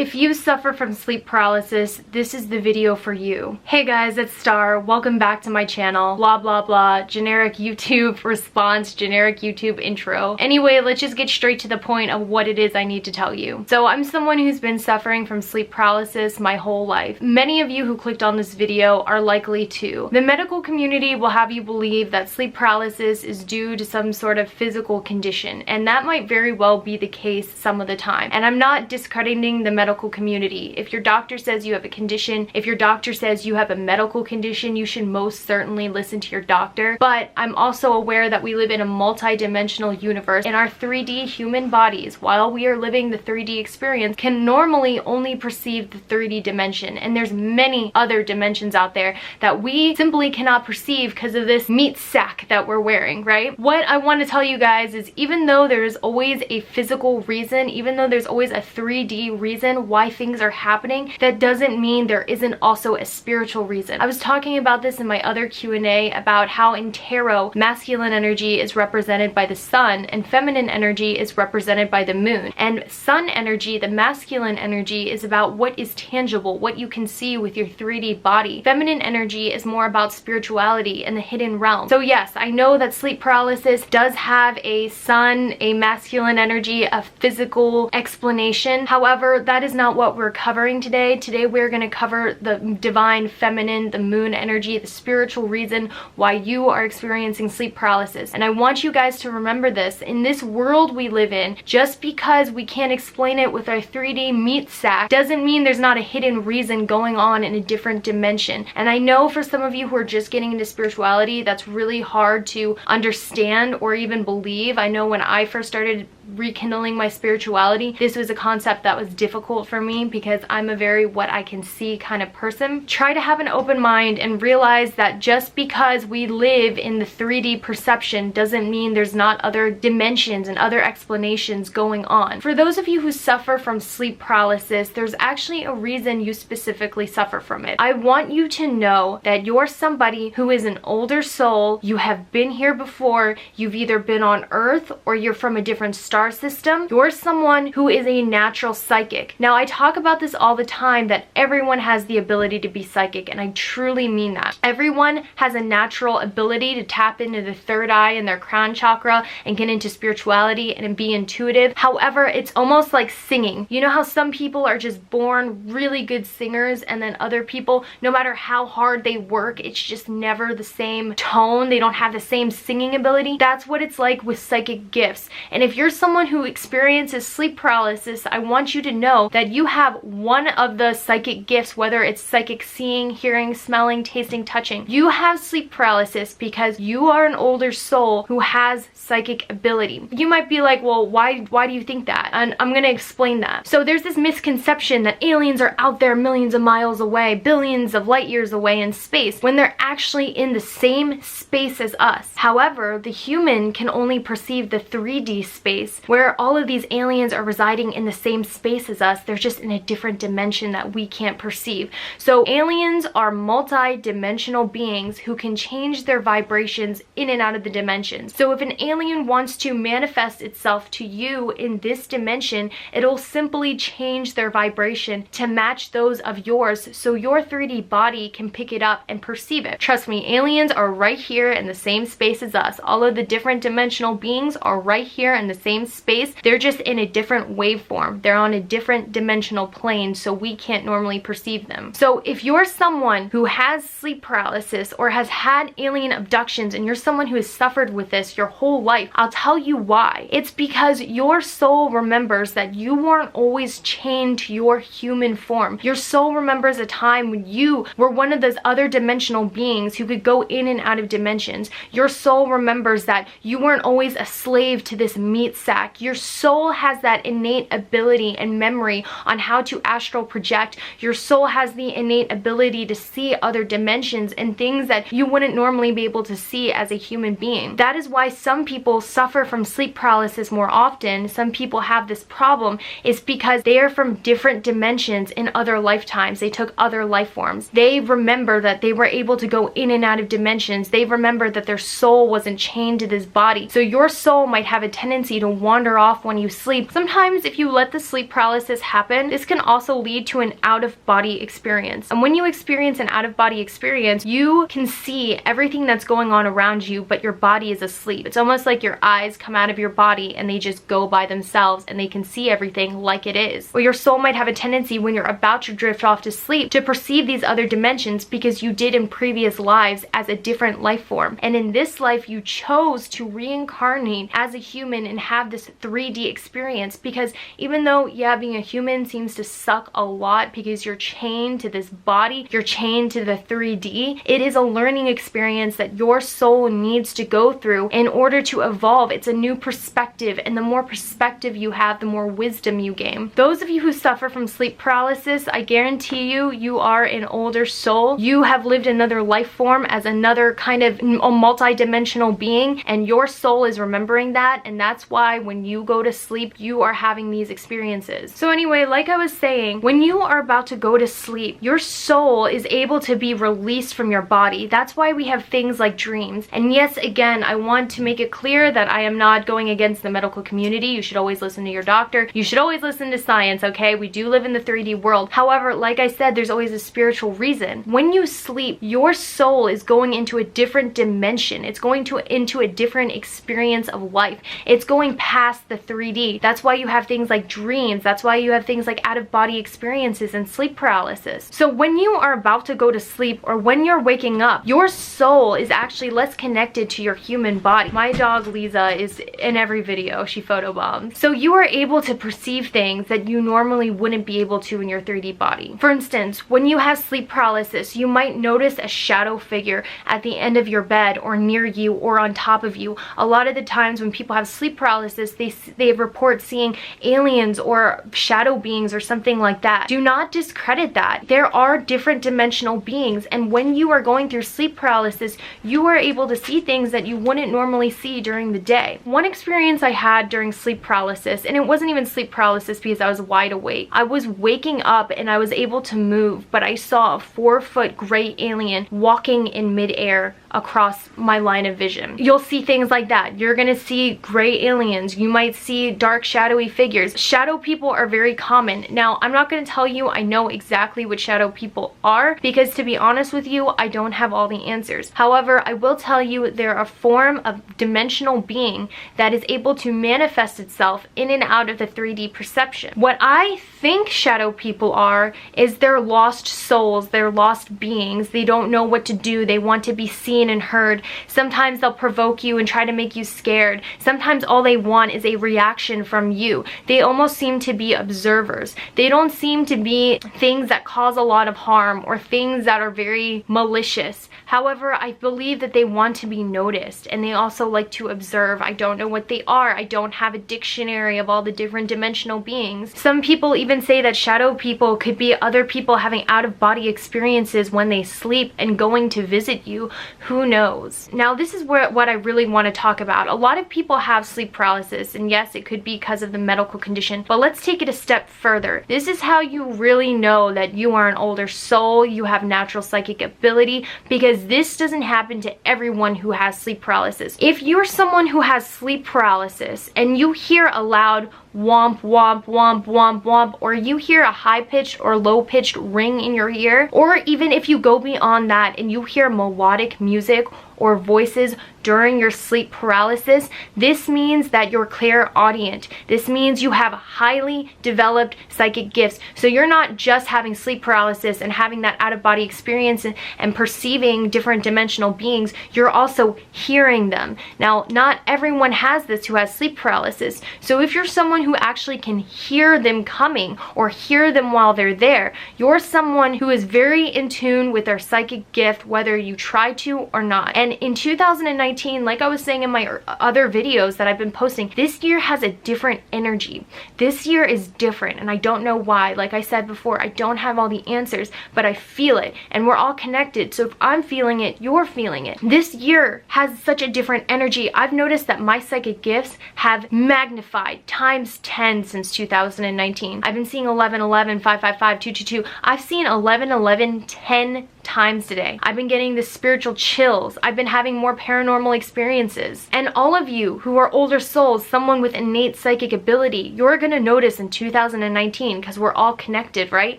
If you suffer from sleep paralysis, this is the video for you. Hey guys, it's Star. Welcome back to my channel. Blah blah blah, generic YouTube response, generic YouTube intro. Anyway, let's just get straight to the point of what it is I need to tell you. So I'm someone who's been suffering from sleep paralysis my whole life. Many of you who clicked on this video are likely to. The medical community will have you believe that sleep paralysis is due to some sort of physical condition, and that might very well be the case some of the time. And I'm not discrediting the medical community. If your doctor says you have a condition, if your doctor says you have a medical condition, you should most certainly listen to your doctor. But I'm also aware that we live in a multi-dimensional universe, and our 3D human bodies, while we are living the 3D experience, can normally only perceive the 3D dimension. And there's many other dimensions out there that we simply cannot perceive because of this meat sack that we're wearing, right? What I want to tell you guys is, even though there's always a physical reason, even though there's always a 3D reason why things are happening, that doesn't mean there isn't also a spiritual reason. I was talking about this in my other Q&A about how in tarot, masculine energy is represented by the sun and feminine energy is represented by the moon. And sun energy, the masculine energy, is about what is tangible, what you can see with your 3D body. Feminine energy is more about spirituality and the hidden realm. So yes, I know that sleep paralysis does have a sun, a masculine energy, a physical explanation. However, that is not what we're covering today. Today we're going to cover the divine feminine, the moon energy, the spiritual reason why you are experiencing sleep paralysis. And I want you guys to remember this. In this world we live in, just because we can't explain it with our 3D meat sack doesn't mean there's not a hidden reason going on in a different dimension. And I know for some of you who are just getting into spirituality, that's really hard to understand or even believe. I know when I first started rekindling my spirituality, this was a concept that was difficult for me because I'm a very what I can see kind of person. Try to have an open mind and realize that just because we live in the 3D perception doesn't mean there's not other dimensions and other explanations going on. For those of you who suffer from sleep paralysis, there's actually a reason you specifically suffer from it. I want you to know that you're somebody who is an older soul. You have been here before. You've either been on Earth or you're from a different star system. You're someone who is a natural psychic. Now, I talk about this all the time, that everyone has the ability to be psychic, and I truly mean that. Everyone has a natural ability to tap into the third eye and their crown chakra and get into spirituality and be intuitive. However, it's almost like singing. You know how some people are just born really good singers, and then other people, no matter how hard they work, it's just never the same tone. They don't have the same singing ability. That's what it's like with psychic gifts. And if you're someone who experiences sleep paralysis, I want you to know that you have one of the psychic gifts, whether it's psychic seeing, hearing, smelling, tasting, touching. You have sleep paralysis because you are an older soul who has psychic ability. You might be like, well, why do you think that? And I'm going to explain that. So there's this misconception that aliens are out there millions of miles away, billions of light years away in space, when they're actually in the same space as us. However, the human can only perceive the 3D space, where all of these aliens are residing in the same space as us. They're just in a different dimension that we can't perceive. So aliens are multi-dimensional beings who can change their vibrations in and out of the dimensions. So if an alien wants to manifest itself to you in this dimension, it'll simply change their vibration to match those of yours, so your 3D body can pick it up and perceive it. Trust me, aliens are right here in the same space as us. All of the different dimensional beings are right here in the same space. They're just in a different waveform. They're on a different dimensional plane, so we can't normally perceive them. So if you're someone who has sleep paralysis or has had alien abductions, and you're someone who has suffered with this your whole life, I'll tell you why. It's because your soul remembers that you weren't always chained to your human form. Your soul remembers a time when you were one of those other dimensional beings who could go in and out of dimensions. Your soul remembers that you weren't always a slave to this meat sack. Your soul has that innate ability and memory on how to astral project. Your soul has the innate ability to see other dimensions and things that you wouldn't normally be able to see as a human being. That is why some people suffer from sleep paralysis more often. Some people have this problem is because they are from different dimensions in other lifetimes. They took other life forms. They remember that they were able to go in and out of dimensions. They remember that their soul wasn't chained to this body. So your soul might have a tendency to wander off when you sleep. Sometimes if you let the sleep paralysis happen, this can also lead to an out-of-body experience. And when you experience an out-of-body experience, you can see everything that's going on around you, but your body is asleep. It's almost like your eyes come out of your body and they just go by themselves and they can see everything like it is. Or your soul might have a tendency when you're about to drift off to sleep to perceive these other dimensions because you did in previous lives as a different life form. And in this life, you chose to reincarnate as a human and have this 3D experience, because even though, yeah, being a human seems to suck a lot because you're chained to this body, you're chained to the 3D, it is a learning experience that your soul needs to go through in order to evolve. It's a new perspective, and the more perspective you have, the more wisdom you gain. Those of you who suffer from sleep paralysis, I guarantee you, you are an older soul. You have lived another life form as another kind of a multi-dimensional being, and your soul is remembering that, and that's why when you go to sleep, you are having these experiences. So anyway, like I was saying, when you are about to go to sleep, your soul is able to be released from your body. That's why we have things like dreams. And yes, again, I want to make it clear that I am not going against the medical community. You should always listen to your doctor. You should always listen to science, okay? We do live in the 3D world. However, like I said, there's always a spiritual reason. When you sleep, your soul is going into a different dimension. It's going into a different experience of life. It's going past the 3D. That's why you have things like dreams. That's why you have things like out-of-body experiences and sleep paralysis. So when you are about to go to sleep, or when you're waking up, your soul is actually less connected to your human body. My dog Lisa is in every video. She photobombs. So you are able to perceive things that you normally wouldn't be able to in your 3D body. For instance, when you have sleep paralysis, you might notice a shadow figure at the end of your bed or near you or on top of you. A lot of the times when people have sleep paralysis, they report seeing aliens or shadow beings or something like that. Do not discredit that. There are different dimensional beings, and when you are going through sleep paralysis, you are able to see things that you wouldn't normally see during the day. One experience I had during sleep paralysis, and it wasn't even sleep paralysis because I was wide awake. I was waking up and I was able to move, but I saw a 4-foot gray alien walking in midair across my line of vision. You'll see things like that. You're gonna see gray aliens. You might see dark shadowy figures. Shadow people are very common. Now, I'm not gonna tell you I know exactly what shadow people are, because to be honest with you, I don't have all the answers. However, I will tell you they're a form of dimensional being that is able to manifest itself in and out of the 3D perception. What I think shadow people are is they're lost souls, they're lost beings. They don't know what to do. They want to be seen and heard. Sometimes they'll provoke you and try to make you scared. Sometimes all they want is a reaction from you. They almost seem to be observers. They don't seem to be things that cause a lot of harm or things that are very malicious. However, I believe that they want to be noticed, and they also like to observe. I don't know what they are. I don't have a dictionary of all the different dimensional beings. Some people even say that shadow people could be other people having out-of-body experiences when they sleep and going to visit you. Who knows? Now, this is what I really want to talk about. A lot of people have sleep paralysis, and yes, it could be because of the medical condition, but let's take it a step further. This is how you really know that you are an older soul, you have natural psychic ability, because this doesn't happen to everyone who has sleep paralysis. If you're someone who has sleep paralysis and you hear a loud womp womp womp womp womp, or you hear a high-pitched or low-pitched ring in your ear, or even if you go beyond that and you hear melodic music or voices during your sleep paralysis, this means that you're clairaudient. This means you have highly developed psychic gifts. So you're not just having sleep paralysis and having that out-of-body experience and perceiving different dimensional beings, you're also hearing them. Now, not everyone has this who has sleep paralysis. So if you're someone who actually can hear them coming or hear them while they're there, you're someone who is very in tune with their psychic gift, whether you try to or not. And in 2019, like I was saying in my other videos that I've been posting, this year has a different energy. This year is different, and I don't know why. Like I said before, I don't have all the answers, but I feel it, and we're all connected. So if I'm feeling it, you're feeling it. This year has such a different energy. I've noticed that my psychic gifts have magnified times 10 since 2019. I've been seeing 1111, 555, 222. I've seen 1111 10 times today. I've been getting the spiritual chills. I've been having more paranormal experiences. And all of you who are older souls, someone with innate psychic ability, you're going to notice in 2019, because we're all connected, right,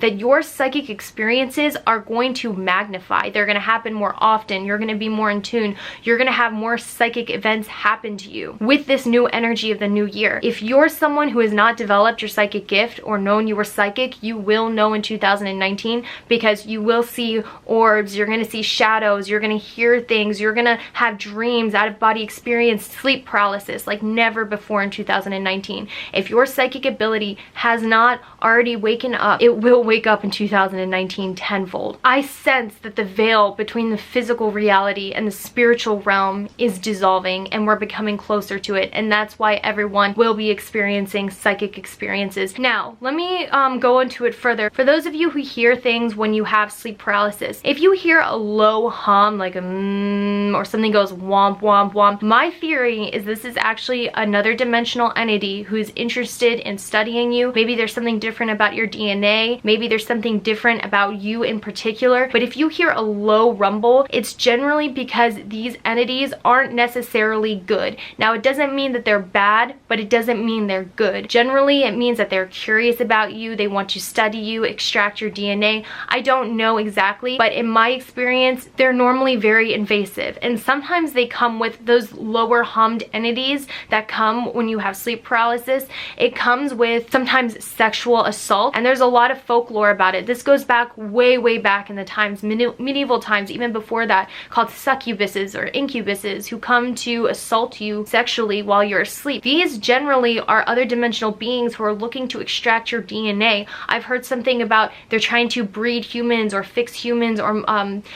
that your psychic experiences are going to magnify. They're going to happen more often. You're going to be more in tune. You're going to have more psychic events happen to you with this new energy of the new year. If you're someone who has not developed your psychic gift or known you were psychic, you will know in 2019, because you will see orbs, you're going to see shadows, you're going to hear things, you're going to have dreams, out-of-body experience, sleep paralysis like never before in 2019. If your psychic ability has not already waken up, it will wake up in 2019 tenfold. I sense that the veil between the physical reality and the spiritual realm is dissolving, and we're becoming closer to it, and that's why everyone will be experiencing psychic experiences. Now, let me go into it further. For those of you who hear things when you have sleep paralysis, if you hear a low hum, like a or something goes womp womp womp, my theory is this is actually another dimensional entity who's interested in studying you. Maybe there's something different about your DNA, maybe there's something different about you in particular, but if you hear a low rumble, it's generally because these entities aren't necessarily good. Now, it doesn't mean that they're bad, but it doesn't mean they're good. Generally, it means that they're curious about you, they want to study you, extract your DNA. I don't know exactly, but in my experience, they're normally very invasive, and sometimes they come with those lower hummed entities that come when you have sleep paralysis. It comes with sometimes sexual assault, and there's a lot of folklore about it. This goes back way back in the times, medieval times, even before that, called succubuses or incubuses, who come to assault you sexually while you're asleep. These generally are other dimensional beings who are looking to extract your DNA. I've heard something about they're trying to breed humans or fix humans or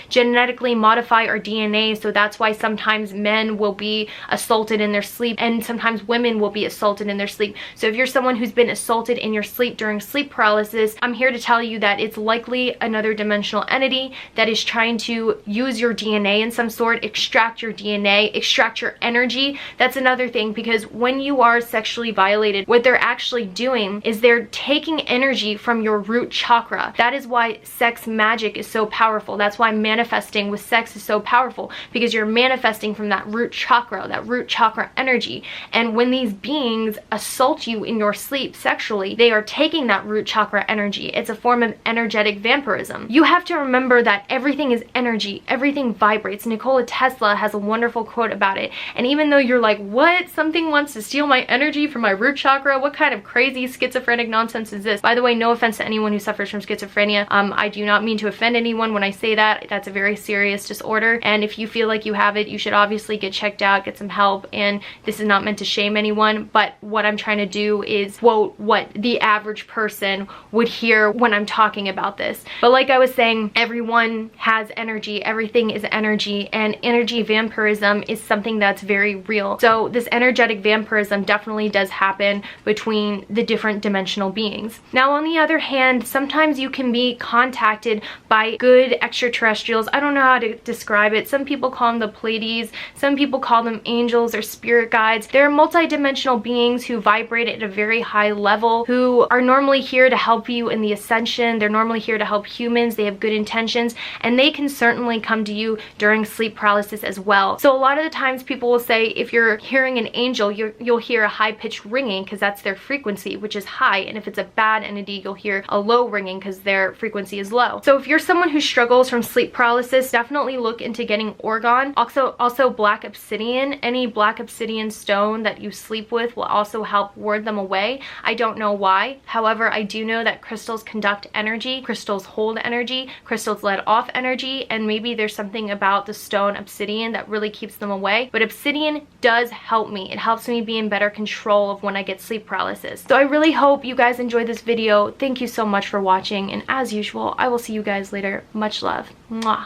genetically modify our DNA, so that's why sometimes men will be assaulted in their sleep and sometimes women will be assaulted in their sleep. So if you're someone who's been assaulted in your sleep during sleep paralysis, I'm here to tell you that it's likely another dimensional entity that is trying to use your DNA in some sort, extract your DNA, extract your energy. That's another thing, because when you are sexually violated, what they're actually doing is they're taking energy from your root chakra. That is why sex magic is so powerful. That's why manifesting with sex is so powerful, because you're manifesting from that root chakra energy. And when these beings assault you in your sleep sexually, they are taking that root chakra energy. It's a form of energetic vampirism. You have to remember that everything is energy, everything vibrates. Nikola Tesla has a wonderful quote about it, and even though you're like, what, something wants to steal my energy from my root chakra, what kind of crazy schizophrenic nonsense is this? By the way, no offense to anyone who suffers from schizophrenia. I do not mean to offend anyone when I say that. That's a very serious disorder, and if you feel like you have it, you should obviously get checked out, get some help, and this is not meant to shame anyone, but what I'm trying to do is quote what the average person would hear when I'm talking about this. But like I was saying, everyone has energy, everything is energy, and energy vampirism is something that's very real. So this energetic vampirism definitely does happen between the different dimensional beings. Now, on the other hand, sometimes you can be contacted by good extraterrestrials. I don't know how to describe it. Some people call them the Pleiades, some people call them angels or spirit guides. They're multi-dimensional beings who vibrate at a very high level, who are normally here to help you in the ascension. They're normally here to help humans. They have good intentions, and they can certainly come to you during sleep paralysis as well. So a lot of the times people will say if you're hearing an angel, you'll hear a high-pitched ringing because that's their frequency, which is high, and if it's a bad entity, you'll hear a low ringing because their frequency is low. So if you're someone who struggles from sleep paralysis, definitely look into getting orgone. Also black obsidian. Any black obsidian stone that you sleep with will also help ward them away. I don't know why. However, I do know that crystals conduct energy, crystals hold energy, crystals let off energy, and maybe there's something about the stone obsidian that really keeps them away. But obsidian does help me. It helps me be in better control of when I get sleep paralysis. So I really hope you guys enjoyed this video. Thank you so much for watching, and as usual, I will see you guys later. Much love. Mwah.